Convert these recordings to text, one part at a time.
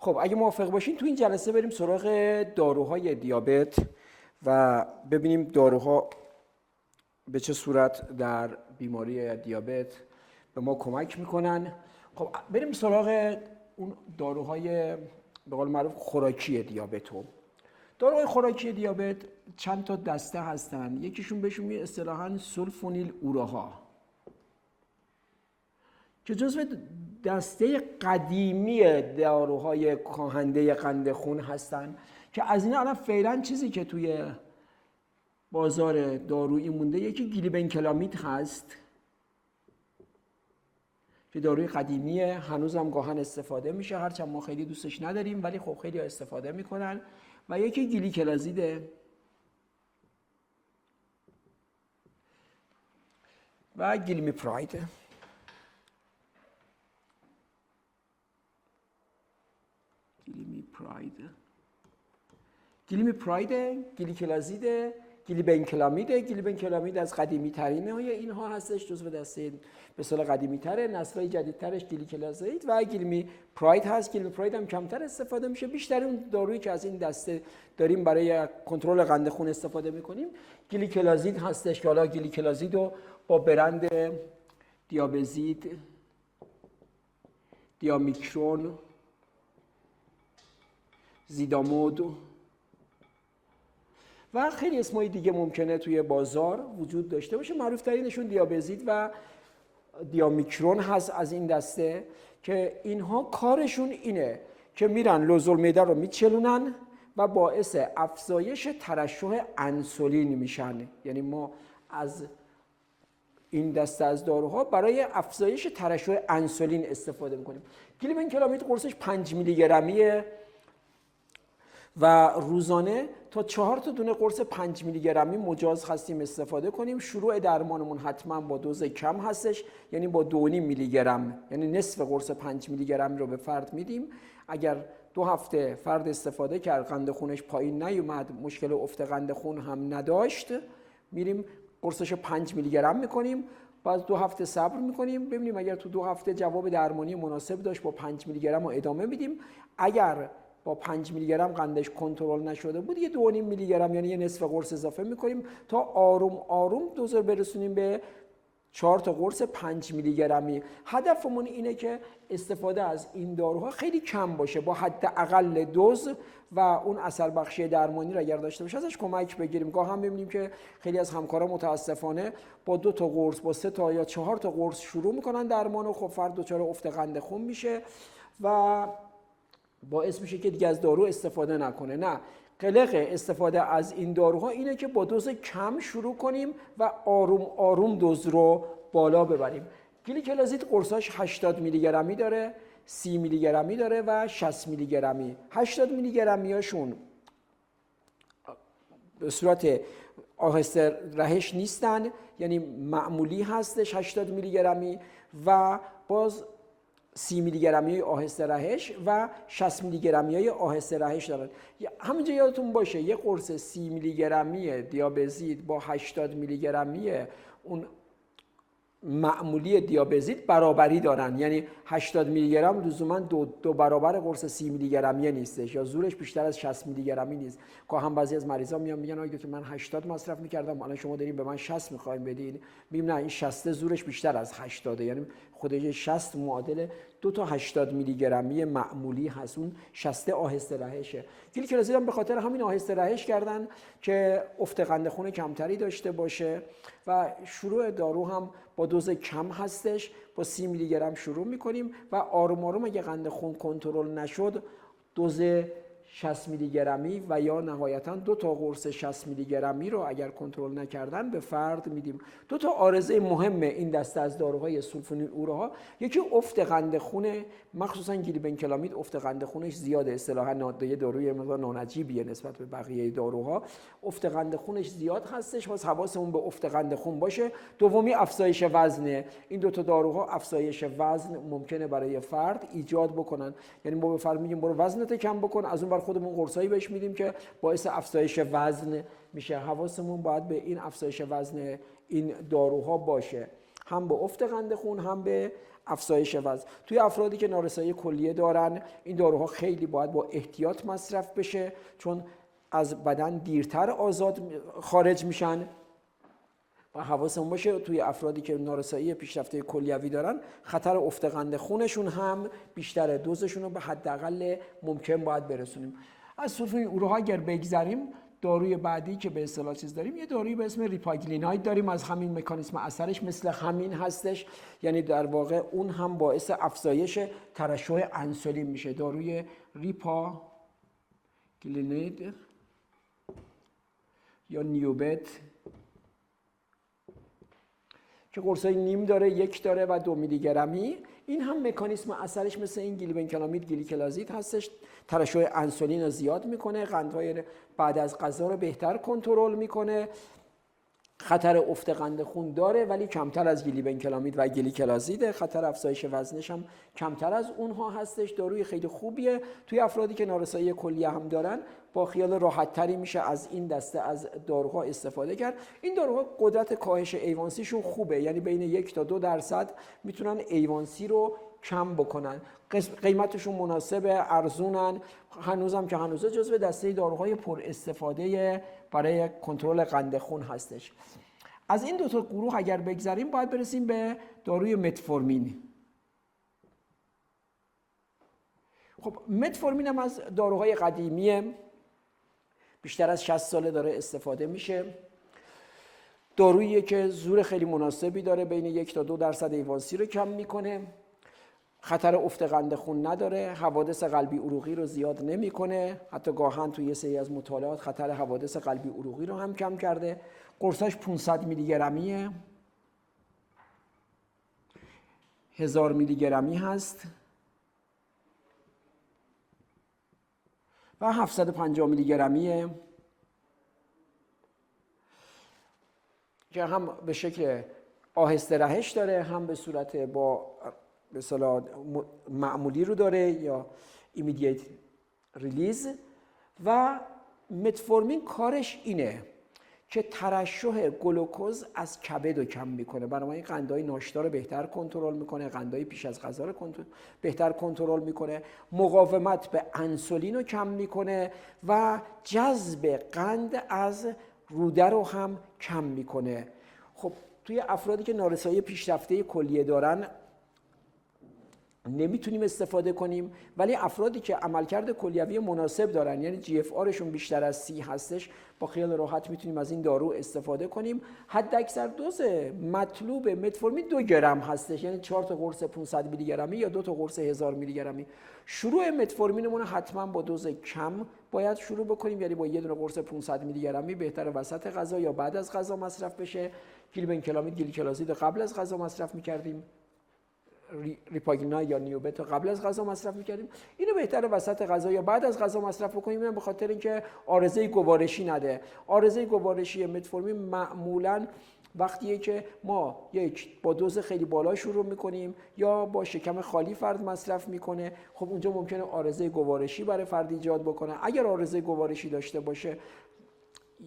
خب اگه موافق باشین تو این جلسه بریم سراغ داروهای دیابت و ببینیم داروها به چه صورت در بیماری دیابت به ما کمک میکنن. خب بریم سراغ اون داروهای به قول معروف خوراکی دیابت. داروهای خوراکی دیابت چند تا دسته هستن. یکیشون بهشون میگه اصطلاحاً سولفونیل اوراها که جزو دسته قدیمی داروهای کاهنده قند خون هستن که از اینا الان فعلا چیزی که توی بازار دارویی مونده یکی گلیبنکلامید هست که داروی قدیمیه، هنوزم گاهن استفاده میشه، هرچند ما خیلی دوستش نداریم ولی خب خیلی استفاده میکنن، و یکی گلیکلازیده و گلیمیپراید. گلیمیپراید، گلیکلازید، گلیبنکلامیده. گلیبنکلامید از قدیمی ترین های اینها هستش، جزو دسته به اصطلاح قدیمی تره. نسل‌های جدیدترش گلیکلازید و گلیمیپراید هست. گلیمیپراید هم کمتر استفاده میشه. بیشتر اون دارویی که از این دسته داریم برای کنترل قند خون استفاده میکنیم گلیکلازید هستش که حالا گلیکلازید رو با برند دیابزید، دیامیکرون، زیدامود و خیلی اسمای دیگه ممکنه توی بازار وجود داشته باشه. معروف ترینشون دیابزید و دیامیکرون هست از این دسته که اینها کارشون اینه که میرن لوزالمعده رو میچلونن و باعث افزایش ترشح انسولین میشن. یعنی ما از این دسته از داروها برای افزایش ترشح انسولین استفاده میکنیم. گلیبنکلامید قرصش 5 میلی گرمیه و روزانه تا 4 تا دونه قرص 5 میلی گرمی مجاز هستیم استفاده کنیم. شروع درمانمون حتما با دوز کم هستش، یعنی با 2.5 میلی گرم، یعنی نصف قرص 5 میلی گرمی رو به فرد میدیم. اگر 2 هفته فرد استفاده کرد، قند خونش پایین نیومد، مشکل افت قند خون هم نداشت، میریم قرصش 5 میلی گرم میکنیم. بعد 2 هفته صبر میکنیم ببینیم اگر تو 2 هفته جواب درمانی مناسب داشت با 5 میلی گرم رو ادامه میدیم. اگر با 5 میلی گرم قندش کنترل نشده بود یه 2.5 میلی گرم یعنی یه نصف قرص اضافه میکنیم تا آروم آروم دوز رو برسونیم به 4 تا قرص 5 میلی گرمی. هدفمون اینه که استفاده از این داروها خیلی کم باشه، با حداقل دوز و اون اثر بخشی درمانی رو اگر داشته باشه ازش کمک بگیریم. گاه هم می‌بینیم که خیلی از همکارا متاسفانه با 2 تا قرص، با 3 تا یا 4 تا قرص شروع میکنن درمانو، خب فرد دچار افت قند خون میشه و باعث میشه که دیگه از دارو استفاده نکنه. نه، قلق استفاده از این داروها اینه که با دوز کم شروع کنیم و آروم آروم دوز رو بالا ببریم. گلیکلازید قرصاش 80 میلی گرمی داره، 30 میلی گرمی داره و 60 میلی گرمی. 80 میلی گرمی هاشون به صورت آهسته رهش نیستن، یعنی معمولی هستش 80 میلی گرمی، و باز 30 میلی گرمی آهسته رهش و 60 میلی گرمی آهسته رهش دارن. همینجا یادتون باشه یه قرص 30 میلی گرمی دیابزید با 80 میلی گرمی اون معمولی دیابزید برابری دارن، یعنی 80 میلی گرم لزوما دو برابر قرص 30 میلی گرمی نیستش، یا زورش بیشتر از 60 میلی گرمی نیست. که هم بعضی از مریضا میان میگن آقا دکتر من 80 مصرف میکردم الان شما دارین به من 60 میخواین بدین. میگم نه، این 60 زورش بیشتر از 80، یعنی خودش 60 معادل 2 تا 80 میلی گرمی معمولی هست، اون 60 آهسته رهشه. گلیکلازید هم به خاطر همین آهسته رهش کردن که افت قند خون کمتری داشته باشه و شروع دارو هم با دوز کم هستش. با 30 میلی گرم شروع میکنیم و آروم آروم اگه قند خون کنترل نشد دوز 60 میلی گرمی و یا نهایتاً 2 تا قرص 60 میلی گرمی رو اگر کنترل نکردن به فرد میدیم. 2 تا عارضه مهم این دسته از داروهای سولفونیل اوراها، یکی افت قند خونه، مخصوصا گلیبنکلامید افت قند خونش زیاده، اصطلاحاً یه داروی مقدار نانجیبیه نسبت به بقیه داروها، افت قند خونش زیاد هستش، واسه حواسمون به افت قند خون باشه. دومی افزایش وزنه. این 2 تا داروها افزایش وزن ممکنه برای فرد ایجاد بکنن، یعنی ما به فرد میگیم برو وزنت کم بکن، از اون خودمون قرصایی بهش میدیم که باعث افزایش وزن میشه. حواسمون باید به این افزایش وزن این داروها باشه، هم به افت قند خون هم به افزایش وزن. توی افرادی که نارسایی کلیه دارن این داروها خیلی باید با احتیاط مصرف بشه، چون از بدن دیرتر خارج میشن و حواسمون باشه توی افرادی که نارسایی پیشرفته کلیوی دارن خطر افت قند خونشون هم بیشتره، دوزشون رو به حداقل ممکن باید برسونیم. از سلفونیل اورها اگر بگذریم، داروی بعدی که به اصطلاح چیز داریم یه دارویی به اسم ریپاگلیناید داریم. از همین مکانیسم اثرش مثل همین هستش، یعنی در واقع اون هم باعث افزایش ترشح انسولین میشه. داروی ریپاگلیناید یا نیوبت که قرصای نیم داره، 1 داره و 2 میلی گرمی. این هم مکانیسم اثرش مثل این گلیبنکلامید گلیکلازید هستش، ترشح انسولین رو زیاد میکنه، قندهای بعد از غذا رو بهتر کنترل میکنه، خطر افت قند خون داره ولی کمتر از گلیبنکلامید و گلیکلازیده، خطر افزایش وزنش هم کمتر از اونها هستش. داروی خیلی خوبیه توی افرادی که نارسایی کلیه هم دارن، با خیال راحت تری میشه از این دسته از داروها استفاده کرد. این داروها قدرت کاهش A1C شون خوبه، یعنی بین 1 تا 2% میتونن A1C رو کم بکنن، قیمتشون مناسبه، ارزونن، هنوزم که هنوزه جزو دسته داروهای پر استفاده برای کنترل قند خون هستش. از این دو تا گروه اگر بگذریم باید برسیم به داروی متفورمین. خب متفورمین هم از داروهای قدیمیه، بیشتر از 60 ساله داره استفاده میشه. داروییه که زور خیلی مناسبی داره، بین 1 تا 2% A1C رو کم میکنه، خطر افت قند خون نداره، حوادث قلبی عروقی رو زیاد نمیکنه، حتی گاهن توی یه سری از مطالعات خطر حوادث قلبی عروقی رو هم کم کرده. قرصاش 500 میلی گرمیه، 1000 میلی گرمی هست و 750 میلی گرمیه که هم به شکل آهسته رهش داره، هم به صورت با به اصطلاح معمولی رو داره یا ایمیدیت ریلیز. و متفورمین کارش اینه که ترشح گلوکوز از کبد رو کم میکنه، بنابراین قندهای ناشتا رو بهتر کنترل میکنه، قندهای پیش از غذا رو بهتر کنترل میکنه، مقاومت به انسولین رو کم میکنه و جذب قند از روده رو هم کم میکنه. خب توی افرادی که نارسایی پیشرفته کلیه دارن نمیتونیم استفاده کنیم، ولی افرادی که عملکرد کلیوی مناسب دارن، یعنی GFR شون بیشتر از 30 هستش، با خیال راحت میتونیم از این دارو استفاده کنیم. حد اکثر دوز مطلوب متفورمین 2 گرم هستش، یعنی 4 تا قرص 500 میلی گرمی یا 2 تا قرص 1000 میلی گرمی. شروع متفورمینمون حتما با دوز کم باید شروع بکنیم، یعنی با یه دونه قرص 500 میلی گرمی بهتره وسط غذا یا بعد از غذا مصرف بشه. گلیبنکلامید گلیکلازید قبل از غذا مصرف میکردیم، ریپاگلیناید یا نیوبت رو قبل از غذا مصرف میکردیم، اینو بهتره وسط غذا یا بعد از غذا مصرف بکنیم، اینم به خاطر اینکه عارضه گوارشی نده. عارضه گوارشی متفورمین معمولاً وقتیه که ما با دوز خیلی بالا شروع میکنیم یا با شکم خالی فرد مصرف میکنه، خب اونجا ممکنه عارضه گوارشی برای فرد ایجاد بکنه. اگر عارضه گوارشی داشته باشه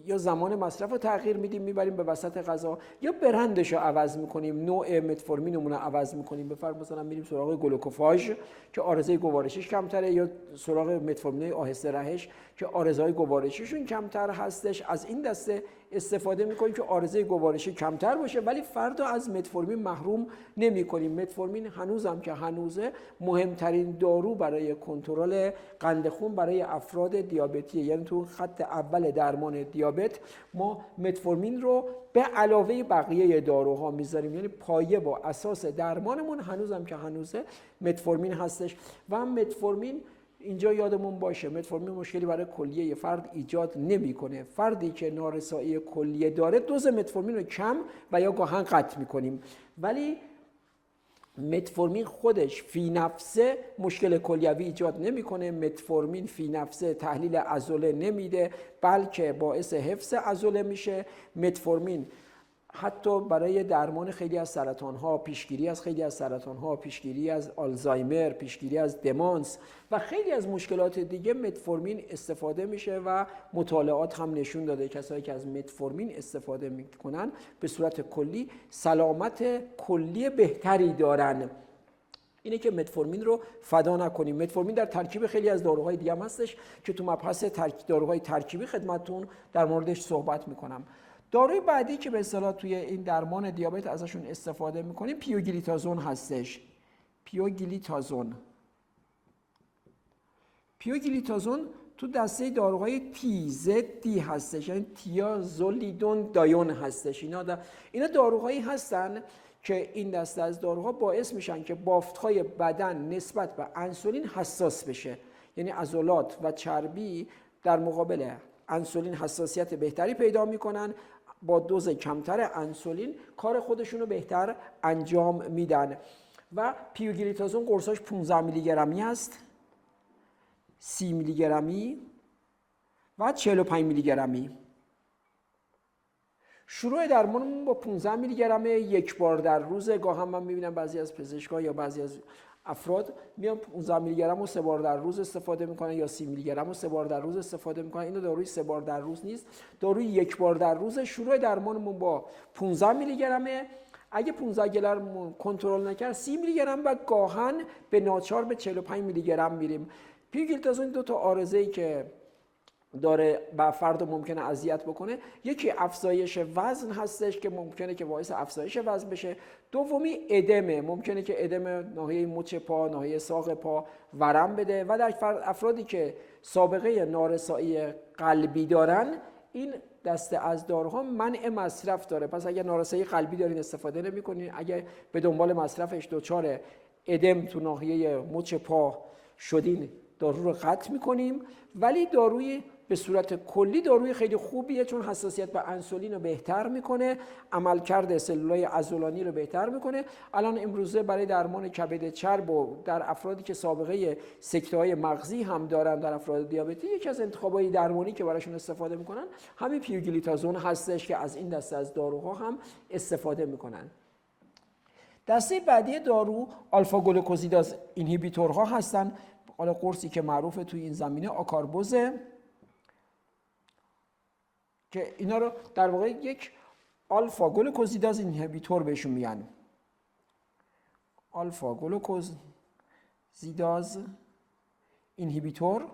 یا زمان مصرف رو تغییر میدیم، میبریم به وسط غذا، یا برندش رو عوض میکنیم، نوع متفورمینمون رو عوض میکنیم. به فرض مثلا میریم سراغ گلوکوفاژ که عارضه گوارشیش کمتره، یا سراغ متفورمین آهسته رهش که عارضه‌های گوارشیشون کمتر هستش. از این دسته استفاده میکنیم که عارضه گوارشی کمتر باشه ولی فرد رو از متفورمین محروم نمیکنیم. متفورمین هنوزم که هنوزه مهمترین دارو برای کنترل قند خون برای افراد دیابتیه، یعنی تو خط اول درمان دیابت ما متفورمین رو به علاوه بقیه داروها میذاریم، یعنی پایه با اساس درمانمون هنوزم که هنوزه متفورمین هستش. و متفورمین اینجا یادمون باشه متفورمین مشکلی برای کلیه فرد ایجاد نمیکنه. فردی که نارسایی کلیه داره دوز متفورمین رو کم و یا گاهن قطع میکنیم، ولی متفورمین خودش فی نفسه مشکل کلیوی ایجاد نمیکنه. متفورمین فی نفسه تحلیل عضله نمیده بلکه باعث حفظ عضله میشه. متفورمین حتی برای درمان خیلی از سرطان‌ها، پیشگیری از خیلی از سرطان‌ها، پیشگیری از آلزایمر، پیشگیری از دمانس و خیلی از مشکلات دیگه متفورمین استفاده میشه و مطالعات هم نشون داده کسایی که از متفورمین استفاده میکنن به صورت کلی سلامت کلی بهتری دارن. اینه که متفورمین رو فدا نکنیم. متفورمین در ترکیب خیلی از داروهای دیگه هم هستش که تو مبحث داروهای ترکیبی خدمتتون در موردش صحبت میکنم. داروی بعدی که به اصطلاح توی این درمان دیابت ازشون استفاده میکنیم پیوگلیتازون هستش. پیوگلیتازون تو دسته داروهای TZD هستش، یعنی تیازولیدون دایون هستش. اینا داروهایی هستن که این دسته از داروها باعث میشن که بافت‌های بدن نسبت به انسولین حساس بشه. یعنی عضلات و چربی در مقابل انسولین حساسیت بهتری پیدا میکنن، با دوز کمتر انسولین کار خودشون رو بهتر انجام میدن. و پیوگلیتازون قرصاش 15 میلی گرمی هست، 30 میلی گرمی و 45 میلی گرمی. شروع درمانمون با 15 میلی گرم یک بار در روز. گاه هم من میبینم بعضی از پزشکان یا بعضی از افراد میان 15 میلی گرم رو 3 بار در روز استفاده میکنن یا 30 میلی گرم رو 3 بار در روز استفاده میکنن. اینو داروی 3 بار در روز نیست، داروی یک بار در روز. شروع درمانمون با 15 میلی گرمه. اگه 15 گرم کنترل نکرد 30 میلی گرم و گاهن به ناچار به 45 میلی گرم میریم. پیوگلیتازون دو تا عارضه‌ای که داره و فرد ممکنه اذیت بکنه، یکی افزایش وزن هستش که ممکنه که باعث افزایش وزن بشه. دومی ادمه، ممکنه که ادم ناحیه مچ پا، ناحیه ساق پا ورم بده. و در افرادی که سابقه نارسایی قلبی دارن این دسته از داروها منع مصرف داره. پس اگر نارسایی قلبی دارین استفاده نمی‌کنین. اگر به دنبال مصرفش دچار ادم تو ناحیه مچ پا شدین دارو رو قطع می‌کنیم. ولی داروی به صورت کلی داروی خیلی خوبیه، چون حساسیت به انسولین رو بهتر میکنه، عملکرد سلولای عضلانی رو بهتر میکنه. الان امروزه برای درمان کبد چرب و در افرادی که سابقه سکته‌های مغزی هم دارن، در افراد دیابتی، یکی از انتخابای درمانی که براشون استفاده میکنن همین پیوگلیتازون هستش که از این دسته از داروها هم استفاده میکنن. دسته بعدی دارو آلفا گلوکوزیداز اینهیبیتورها هستن. حالا قرصی که معروفه توی این زمینه آکاربوزه که اینا رو در واقع یک آلفا گلوکوزیداز اینهیبیتور بهشون میگن. آلفا گلوکوزیداز اینهیبیتور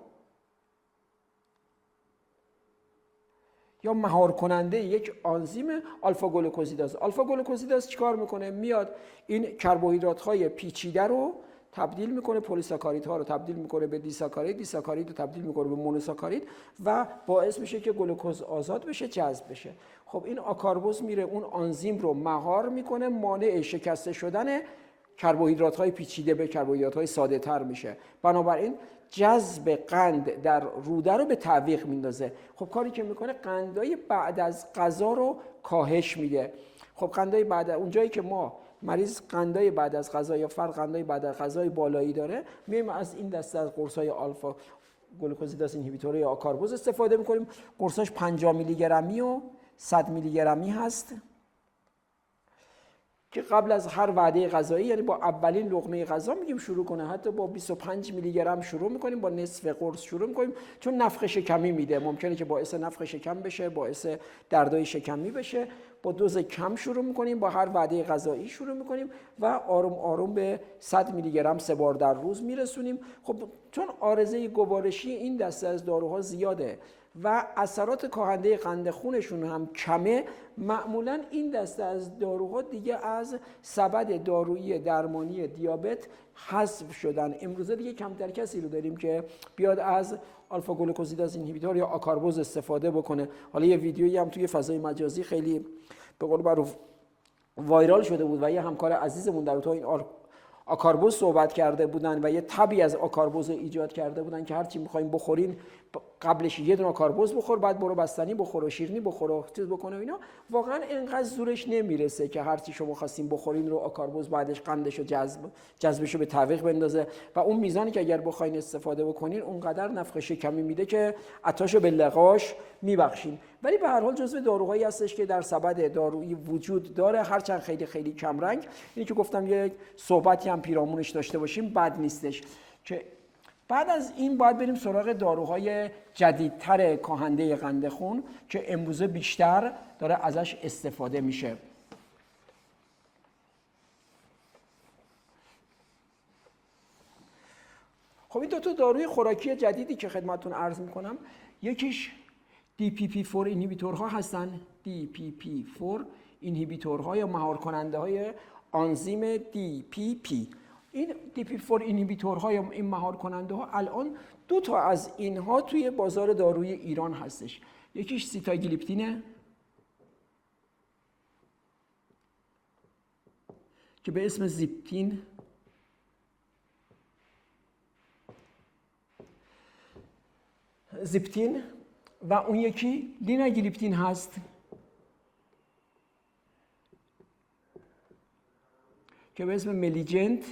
یا مهار کننده یک آنزیم آلفا گلوکوزیداز. آلفا گلوکوزیداز چیکار میکنه؟ میاد این کربوهیدرات های پیچیده رو تبدیل میکنه، پلیساکاریدها رو تبدیل میکنه به دیساکارید، دیساکارید رو تبدیل میکنه به مونوساکارید و باعث میشه که گلوکوز آزاد بشه، جذب بشه. خب این آکاربوز میره اون آنزیم رو مهار میکنه، مانع شکسته شدن کربوهیدرات های پیچیده به کربوهیدرات های ساده تر میشه. بنابراین جذب قند در روده رو به تعویق میندازه. خب کاری که میکنه قندهای بعد از غذا رو کاهش میده. خب قندهای بعد اونجایی که ما مریض قندهای بعد از غذا یا فرد قندهای بعد از غذای بالایی داره، میایم از این دسته از قرص‌های آلفا گلوکوزیداز اینهیبیتور یا آکاربوز استفاده میکنیم. قرصاش 50 میلی گرمی و 100 میلی گرمی هست که قبل از هر وعده غذایی، یعنی با اولین لقمه غذا میگیم شروع کنه. حتی با 25 میلی گرم شروع میکنیم، با نصف قرص شروع میکنیم، چون نفخ شکمی میده. ممکنه که باعث نفخ شکم بشه، باعث دردای شکمی بشه. با دوز کم شروع میکنیم، با هر وعده غذایی شروع میکنیم و آروم آروم به 100 میلی گرم 3 بار در روز میرسونیم. خب چون عارضه گوارشی این دسته از داروها زیاده و اثرات کاهنده قند خونشون هم کمه، معمولا این دسته از داروها دیگه از سبد دارویی درمانی دیابت حذف شدن. امروزه دیگه کمتر کسی رو داریم که بیاد از آلفا گلوکوزیداز اینهیبیتور یا آکاربوز استفاده بکنه. حالا یه ویدیویی هم توی فضای مجازی خیلی به قول معروف وایرال شده بود و یه همکار عزیزمون در تو این آکاربوز صحبت کرده بودن و یه تبی از آکاربوز ایجاد کرده بودن که هرچی می‌خوایم بخورین قبلش یه دونه آکاربوز بخور، بعد برو بستنی بخور و شیرینی بخور و چیز بکنه و اینا. واقعا اینقدر زورش نمیرسه که هرچی شما خواستین بخورین رو آکاربوز بعدش قندشو جذبشو به تعویق بندازه و اون میزانی که اگر بخواین استفاده بکنین اونقدر نفخ شکمی میده که عطاشو به لقاش میبخشین. ولی به هر حال جزو داروهایی هستش که در سبد دارویی وجود داره، هرچند خیلی خیلی کم رنگ. اینی که گفتم یک صحبتی هم پیرامونش داشته باشیم بد نیستش. که بعد از این باید بریم سراغ داروهای جدیدتر کاهنده قند خون که امروزه بیشتر داره ازش استفاده میشه. خب این دو تا داروی خوراکی جدیدی که خدمتتون عرض میکنم، یکیش DPP-4 اینهیبیتورها هستن. DPP-4 اینهیبیتورها یا مهار کننده های آنزیم DPP. این DPP-4 اینهیبیتورها یا این مهار کننده ها الان دو تا از اینها توی بازار داروی ایران هستش. یکیش سیتاگلیپتینه که به اسم زیپتین و اون یکی لیناگلیپتین هست که به اسم ملیجنت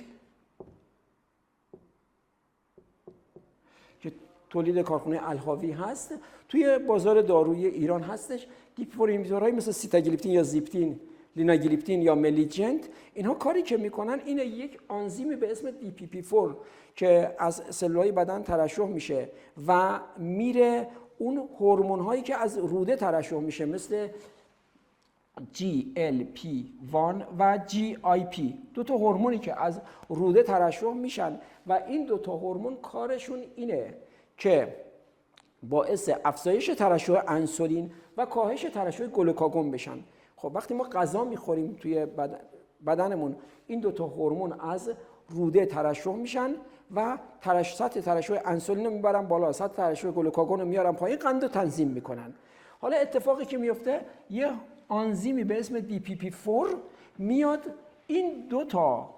که تولید کارخونه الحاوی هست، توی بازار دارویی ایران هستش. DPP-4 اینهیبیتورهای مثل سیتاگلیپتین یا زیپتین، لیناگلیپتین یا ملیجنت، اینها کاری که میکنن اینه یک آنزیمی به اسم DPP-4 که از سلولهای بدن ترشح میشه و میره اون هورمون هایی که از روده ترشح میشه مثل GLP-1 و GIP، دو تا هورمونی که از روده ترشح میشن و این دو تا هورمون کارشون اینه که باعث افزایش ترشح انسولین و کاهش ترشح گلوکاگون بشن. خب وقتی ما غذا میخوریم توی بدنمون، این دو تا هورمون از روده ترشح میشن و سطح ترشح انسولین رو میبرن بالا، سطح ترشح گلوکاگون رو میارن پایین، قند رو تنظیم میکنن. حالا اتفاقی که میفته، یه آنزیمی به اسم DPP-4 میاد این دو تا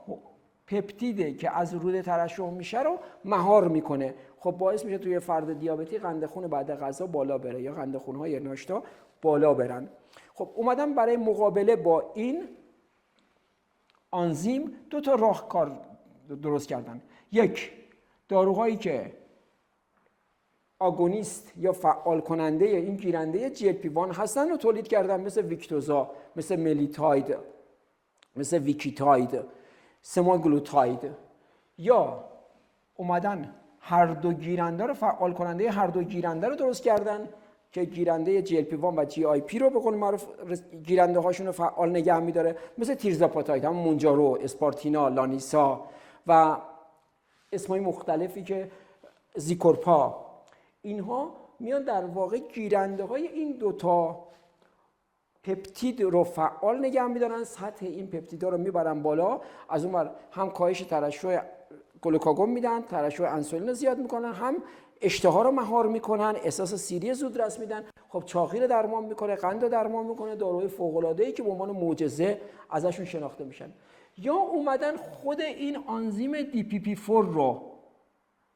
پپتیده که از روده ترشح میشه رو مهار میکنه. خب باعث میشه توی فرد دیابتی قند خون بعد غذا بالا بره یا قند خونهای ناشتا بالا برن. خب اومدن برای مقابله با این آنزیم دو تا راهکار درست کردن. یک، داروهایی که آگونیست یا فعال کننده این گیرنده GLP-1 هستن رو تولید کردن، مثل ویکتوزا، مثل ملیتاید، مثل ویکیتاید، سماگلوتاید. یا اومدن هر دو گیرنده رو، فعال کننده هر دو گیرنده رو درست کردن که گیرنده GLP-1 و GIP رو به قول معروف گیرنده هاشون رو فعال نگه می‌داره، مثل تیرزاپاتاید، هم مونجارو، اسپارتینا، لانیسا و اسمای مختلفی که زیکورپا. اینها میان در واقع گیرنده های این دوتا پپتید رو فعال نگه می‌دارن، سطح این پپتیدها رو میبرن بالا، از اون ور هم کاهش ترشح گلوکاگون میدن، ترشح انسولین رو زیاد میکنن، هم اشتها رو مهار میکنن، احساس سیری زودرس میدن. خب چاقی رو درمان میکنه، قند رو درمان میکنه، داروهای فوق‌العاده‌ای که به عنوان معجزه ازشون شناخته میشن. یا اومدن خود این آنزیم DPP-4 رو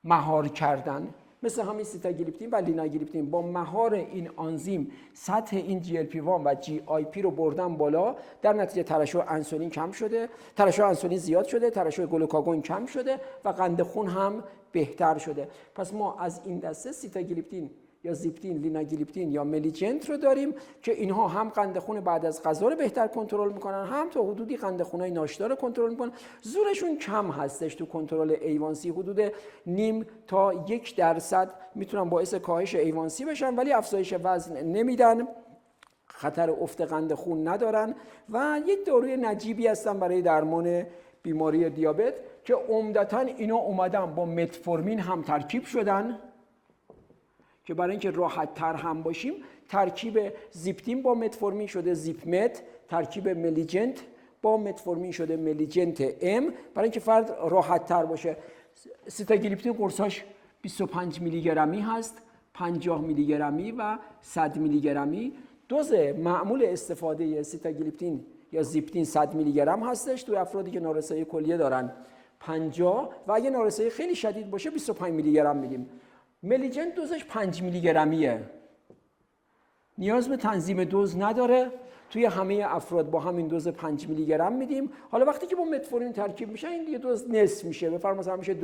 مهار کردن، مثل همین سیتاگلیپتین و لیناگلیپتین. با مهار این آنزیم سطح این GLP-1 و GIP رو بردن بالا، در نتیجه ترشح انسولین کم شده، ترشح انسولین زیاد شده، ترشح گلوکاگون کم شده و قند خون هم بهتر شده. پس ما از این دسته سیتاگلیپتین یا زیپتین، لیناگلیپتین یا ملیجنت رو داریم که اینها هم قند خون بعد از غذا رو بهتر کنترل میکنن، هم تا حدودی قند خونای ناشتا رو کنترل میکنن. زورشون کم هستش تو کنترل A1C، حدود 0.5 تا 1% میتونن باعث کاهش A1C بشن، ولی افزایش وزن نمیدن، خطر افت قند خون ندارن و یک داروی نجیبی هستن برای درمان بیماری دیابت که عمدتاً اینا اومدن با متفورمین هم ترکیب شدن که برای اینکه راحت تر هم باشیم، ترکیب زیپتین با متفورمین شده زیپمت، ترکیب ملیجنت با متفورمین شده ملیجنت ام، برای اینکه فرد راحت تر باشه. سیتاگلیپتین قرصاش 25 میلی گرمی هست، 50 میلی گرمی و 100 میلی گرمی. دوز معمول استفاده سیتاگلیپتین یا زیپتین 100 میلی گرم هستش. توی افرادی که نارسایی کلیه دارن 50 و اگه نارسایی خیلی شدید باشه 25 میلی گرم میدیم. ملیجنت دوزش 5 میلی گرمیه، نیاز به تنظیم دوز نداره، توی همه افراد با همین دوز 5 میلی گرم میدیم. حالا وقتی که با متفورمین ترکیب میشه این دیگه دوز نصف میشه، بفرمایید مثلا میشه 2.5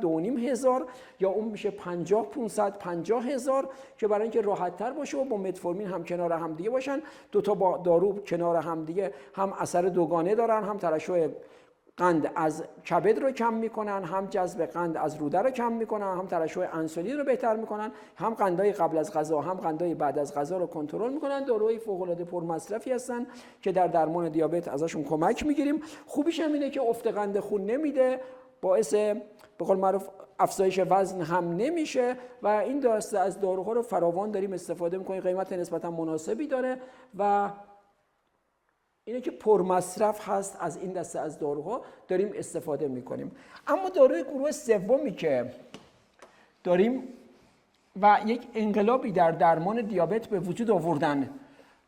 2.5 یا اون میشه 50 500 50,000 که برای اینکه راحت تر باشه و با متفورمین هم کنار هم دیگه باشن. دو تا با دارو کنار هم دیگه هم اثر دوگانه دارن، هم ترشح قند از کبد رو کم میکنن، هم جذب قند از روده رو کم میکنن، هم ترشح انسولین رو بهتر میکنن، هم قندهای قبل از غذا هم قندهای بعد از غذا رو کنترل میکنن. داروهای فوق العاده پرمصرفی هستن که در درمان دیابت ازشون کمک میگیریم. خوبیش هم اینه که افت قند خون نمیده، باعث به قول معروف افزایش وزن هم نمیشه و این دسته از داروها رو فراوان داریم استفاده میکنیم، قیمت نسبتا مناسبی داره و اینه که پرمصرف هست. از این دسته از داروها داریم استفاده میکنیم. اما داروی گروه سومی که داریم و یک انقلابی در درمان دیابت به وجود آوردن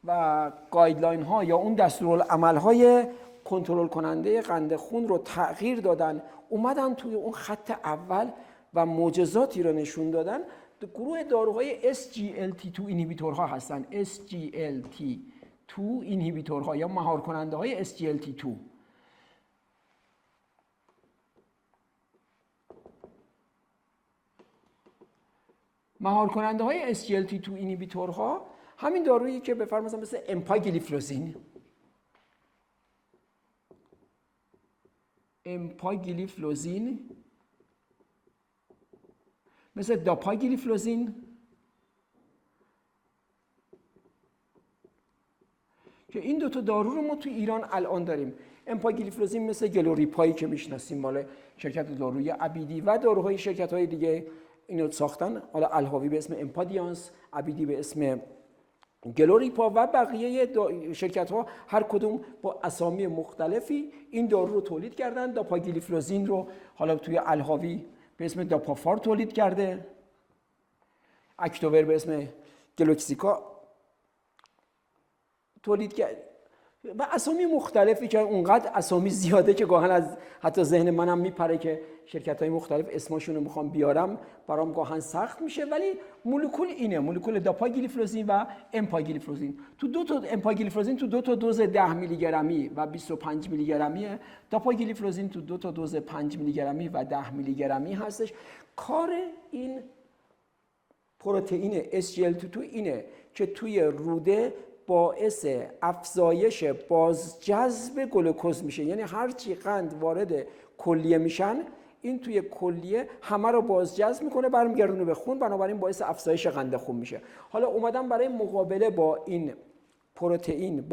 و گایدلاین ها یا اون دستورالعمل های کنترل کننده قند خون رو تغییر دادن، اومدن توی اون خط اول و معجزاتی رو نشون دادن. گروه داروهای SGLT2 اینهیبیتورها هستن. SGLT2 اینهیبیتورها یا مهار کننده های SGLT2. مهار کننده های SGLT2 اینهیبیتورها همین دارویی که بفرمایید مثل امپاگلیفلوزین، مثل داپاگلیفلوزین که این دوتا دارو رو ما تو ایران الان داریم. امپاگلیفلوزین مثل گلوریپایی که میشناسیم مال شرکت دارویی عبیدی و داروهای شرکت‌های دیگه اینو ساختن، حالا الهاوی به اسم امپادیانس، عبیدی به اسم گلوریپا و بقیه شرکت‌ها هر کدوم با اسامی مختلفی این دارو رو تولید کردن. داپاگلیفلوزین رو حالا توی الهاوی به اسم داپافار تولید کرده، اکتوور به اسم گلوکسیکا تولید کرده و اسامی مختلفی که اونقدر اسامی زیاده که گاهن از حتی ذهن منم میپره که شرکت‌های مختلف اسمشون رو میخوام بیارم برام گاهن سخت میشه، ولی مولکول اینه، مولکول داپاگلیفلوزین و امپاگلیفلوزین. تو دو تا امپاگلیفلوزین تو دو تا دوز 10 میلی گرمی و 25 میلی گرمیه، داپاگلیفلوزین تو دو تا دوز 5 میلی گرمی و 10 میلی گرمی هستش. کار این پروتئین SGLT2 اینه که توی روده باعث افزایش بازجذب گلوکوز میشه، یعنی هرچی قند وارد کلیه میشن این توی کلیه همه رو بازجذب میکنه برمیگردونه به خون، بنابراین باعث افزایش قند خون میشه. حالا اومدن برای مقابله با این پروتئین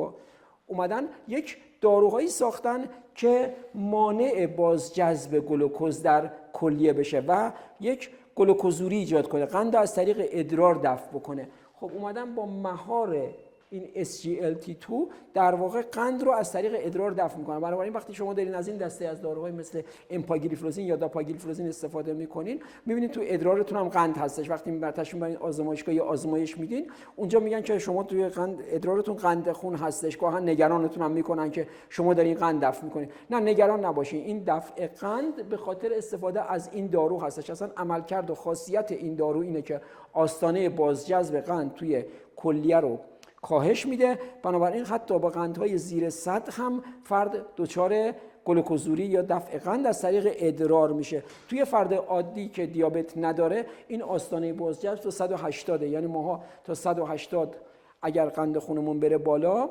اومدن یک داروهایی ساختن که مانع بازجذب گلوکوز در کلیه بشه و یک گلوکوزوری ایجاد کنه، قند از طریق ادرار دفع بکنه. خب اومدن با مهار این SGLT2 در واقع قند رو از طریق ادرار دفع میکنن. بنابراین وقتی شما دارین از این دسته از داروهای مثل امپاگلیفلوزین یا داپاگلیفلوزین استفاده میکنین، میبینید تو ادرارتون هم قند هستش. وقتی براتون برین آزمایشگاه یا آزمایش میدین، اونجا میگن که شما توی ادرارتون قند خون هستش. گاهن نگرانتون هم میکنن که شما دارین قند دفع میکنین. نه، نگران نباشین، این دفع قند به خاطر استفاده از این دارو هستش. اصلا عملکرد و خاصیت این دارو اینه که آستانه بازجذب قند توی کلیه رو کاهش میده. بنابراین حتی با قندهای زیر 100 هم فرد دچار گلوکوزوری یا دفع قند از طریق ادرار میشه. توی فرد عادی که دیابت نداره این آستانه بازجذب تا 180، یعنی ماها تا 180 اگر قند خونمون بره بالا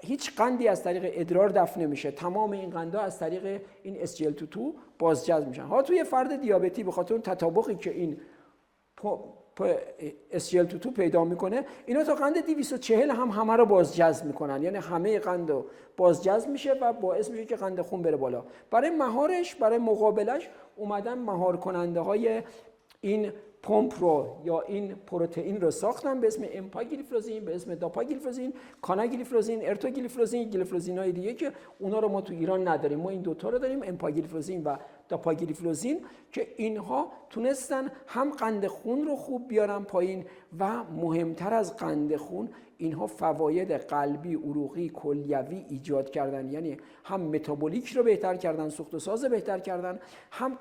هیچ قندی از طریق ادرار دفع نمیشه، تمام این قندها از طریق این SGLT2 بازجذب میشن. ها توی فرد دیابتی به خاطر اون تطابقی که این SGLT2 پیدا میکنه، اینا تا قند 240 هم همه رو بازجذب میکنن، یعنی همه قند رو بازجذب میشه و باعث میشه که قند خون بره بالا. برای مهارش، برای مقابلش اومدن مهار کننده های این پمپ رو یا این پروتئین رو ساختن به اسم امپاگلیفلوزین، به اسم داپاگلیفلوزین، کاناگلیفلوزین، ارتوگلیفلوزین، گلیفلوزینای دیگه که اونا رو ما تو ایران نداریم. ما این دوتا رو داریم، امپاگلیفلوزین و داپاگلیفلوزین، که اینها تونستن هم قند خون رو خوب بیارن پایین و مهمتر از قند خون اینها فواید قلبی، عروقی، کلیوی ایجاد کردن. یعنی هم متابولیک رو بهتر کردن، سوخت و ساز بهتر کردن، هم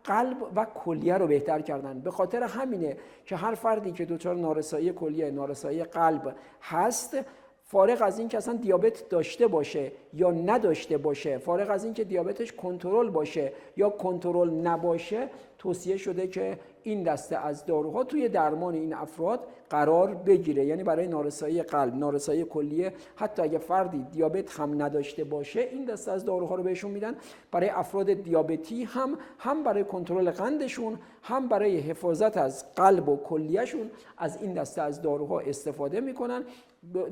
قلب و کلیه رو بهتر کردن. به خاطر همینه که هر فردی که دچار نارسایی کلیه، نارسایی قلب هست، فارغ از این که اصلا دیابت داشته باشه یا نداشته باشه، فارغ از این که دیابتش کنترل باشه یا کنترل نباشه، توصیه شده که این دسته از داروها توی درمان این افراد قرار بگیره. یعنی برای نارسایی قلب، نارسایی کلیه، حتی اگه فردی دیابت هم نداشته باشه این دسته از داروها رو بهشون میدن. برای افراد دیابتی هم برای کنترل قندشون، هم برای حفاظت از قلب و کلیهشون از این دسته از داروها استفاده میکنن.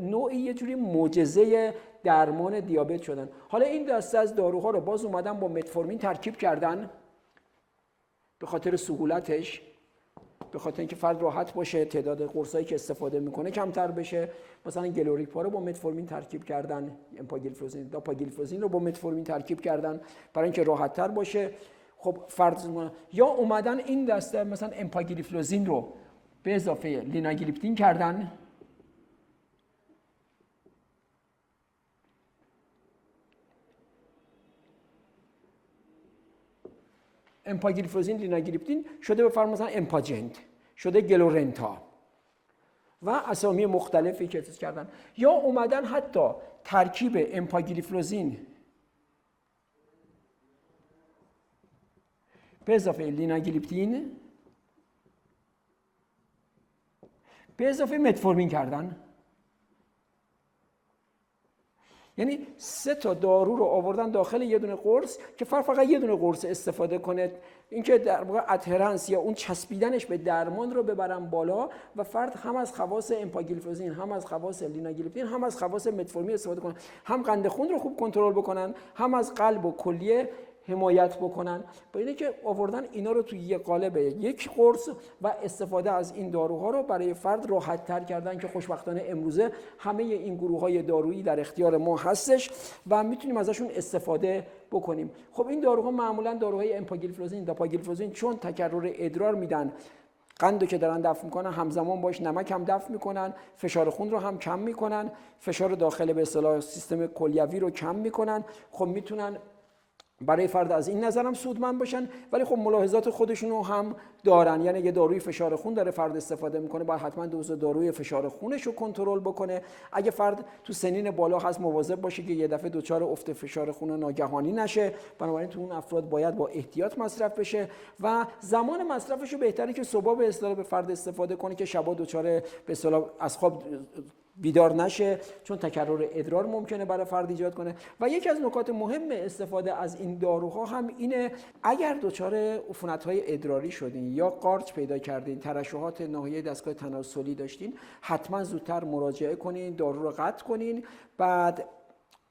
نوعی یه جوری معجزه درمان دیابت شدن. حالا این دسته از داروها رو باز اومدن با متفورمین ترکیب کردن به خاطر سهولتش، به خاطر اینکه فرد راحت باشه، تعداد قرصایی که استفاده میکنه کمتر بشه. مثلا گلوریپا رو با متفورمین ترکیب کردن، امپاگلیفلوزین، داپاگلیفلوزین رو با متفورمین ترکیب کردن برای اینکه راحت تر باشه. خب فرد یا اومدن این دسته مثلا امپاگلیفلوزین رو به اضافه لیناگلیپتین کردن، امپاگلیفلوزین لیناگلیپتین شده به فرض مثلا امپاجنت، شده گلورنتا و اسامی مختلفی که چیز کردن. یا اومدن حتی ترکیب امپاگلیفلوزین به اضافه لیناگلیپتین به اضافه متفورمین کردن. یعنی 3 تا دارو رو آوردن داخل یه دونه قرص که فقط یه دونه قرص استفاده کنه، اینکه در واقع ادهرنس یا اون چسبیدنش به درمان رو ببرن بالا و فرد هم از خواص امپاگلیفلوزین، هم از خواص لیناگلیپتین، هم از خواص متفورمین استفاده کنن، هم قند خون رو خوب کنترل بکنن، هم از قلب و کلیه حمایت بکنن. با اینه که آوردن اینا رو توی یک قالب یک قرص و استفاده از این داروها رو برای فرد راحت تر کردن که خوشبختانه امروزه همه این گروه‌های دارویی در اختیار ما هستش و میتونیم ازشون استفاده بکنیم. خب این داروها معمولا داروهای امپاگلیفلوزین، داپاگلیفلوزین چون تکرر ادرار میدن، قندو که دارن دفع میکنن همزمان باش نمک هم دفع میکنن، فشار خون رو هم کم میکنن، فشار داخل به اصطلاح سیستم کلیوی رو کم میکنن. خب میتونن برای فرد از این نظرم سودمند باشن، ولی خب ملاحظات خودشون رو هم دارن. یعنی یه داروی فشار خون داره فرد استفاده میکنه، باید حتما دوز داروی فشار خونش رو کنترل بکنه. اگه فرد تو سنین بالا هست مواظب باشه که یه دفعه دچار افت فشار خون ناگهانی نشه. بنابراین تو اون افراد باید با احتیاط مصرف بشه و زمان مصرفش رو بهتره که صبح به اصطلاح به فرد استفاده کنه که شبا دچار به اصطلاح از خواب بیدار نشه، چون تکرر ادرار ممکنه برای فرد ایجاد کنه. و یکی از نکات مهم استفاده از این داروها هم اینه، اگر دچار عفونت‌های ادراری شدین یا قارچ پیدا کردین، ترشحات ناحیه دستگاه تناسلی داشتین، حتما زودتر مراجعه کنین، دارو رو قطع کنین. بعد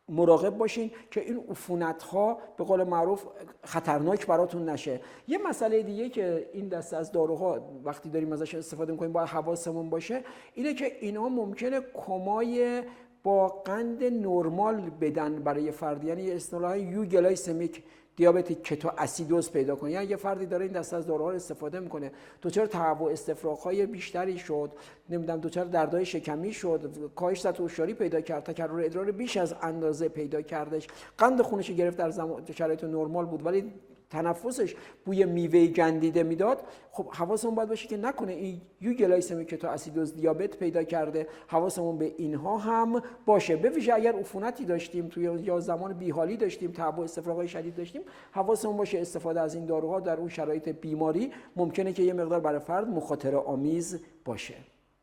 مراقب باشین که این عفونت‌ها به قول معروف خطرناک براتون نشه. یه مسئله دیگه که این دسته از داروها وقتی داریم ازش استفاده می‌کنیم باید حواسمون باشه اینه که اینا ممکنه کمای با قند نرمال بدن برای فرد، یعنی اصطلاحاً یوگلایسمیک دیابتیک کتو اسیدوز پیدا کنه. یعنی یه فردی داره این دسته از داروها رو استفاده میکنه، دچار تهوع استفراغ‌های بیشتری شد، نمیدونم دچار دردهای شکمی شد، کاهش سطح هوشیاری پیدا کرد، تکرر ادرار بیش از اندازه پیدا کردش، قند خونش گرفت در شرایط نرمال بود ولی تنفسش بوی میوه گندیده میداد. خب حواسمون باید باشه که نکنه این یوگلایسمیک کتو اسیدوز دیابت پیدا کرده. حواسمون به اینها هم باشه، به ویژه اگر عفونتی داشتیم توی یا زمان بیحالی داشتیم، تهوع استفراغ‌های شدید داشتیم، حواسمون باشه استفاده از این داروها در اون شرایط بیماری ممکنه که یه مقدار برای فرد مخاطره آمیز باشه.